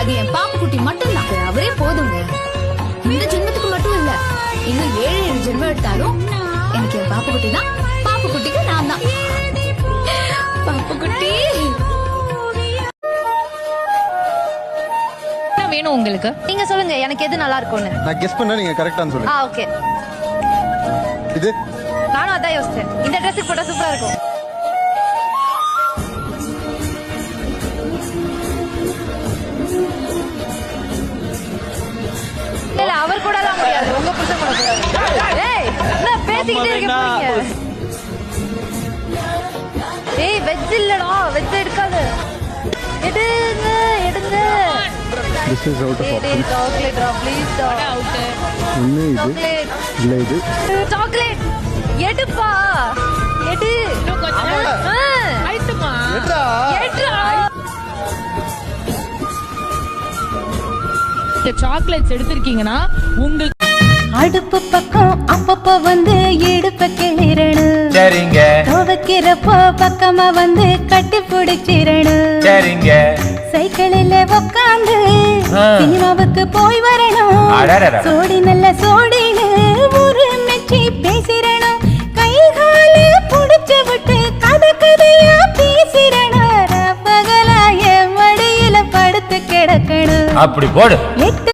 அது என் பாப்பு குட்டி மட்டும் தான். அவரே போதுங்க. இந்த ஜென்மத்துக்கு மட்டும் இல்ல, இன்னும் 7 ஜென்மம் எடுத்தாலும் எனக்கு என் பாப்பு குட்டி தான். பாப்பு குட்டிக்கு நான் தான் பாப்பு குட்டி. என்ன வேணும் உங்களுக்கு? நீங்க சொல்லுங்க எனக்கு எது நல்லா இருக்கும்னு. நான் கெஸ் பண்ணா நீங்க கரெக்டானு சொல்லுங்க. ஓகே. இது நானும் அதான் யோசிச்சேன். இந்த ட்ரெஸ்ஸுக்கு போட்டா சூப்பரா இருக்கும். இல்ல அவர் கூட எல்லாம் முடியாது. உங்க புருஷன் கூட கூடாது. ஏய் என்ன பேசிக்கிட்டே இருக்க போறீங்க? ஏய் வெஜ் இல்லடா, வெஜ் எடுக்காத. எடுங்க எடுங்க. this is out of option. Chocolate டா ப்ளீஸ் டா. அவுட். ஒண்ணு இது சாக்லேட் இல்ல இது சாக்லேட் எடுப்பா. எடு. இன்னும் கொஞ்சம் ஐட்டமா? எடுடா. சாக்லேட்ஸ் எடுத்திருக்கீங்கன்னா உங்களுக்கு அடுப்பு பக்கம் அப்பப்ப வந்து இடுப்ப கிளிரணும். சரிங்க துவைக்கிறப்போ பக்கமா வந்து கட்டி பிடிச்சிரணும். சரிங்க சைக்கிளில் உக்காந்து சினிமாவுக்கு போய் வரணும். அடடடட. சோடி நல்ல சோடின்னு ஒரு மெச்சி பேசிரணும். கை காலு புடிச்சு விட்டு கதை கதையா பேசிரணும். பகலா என் மடியில படுத்து கிடக்கணும். அப்படி போடு. எட்டு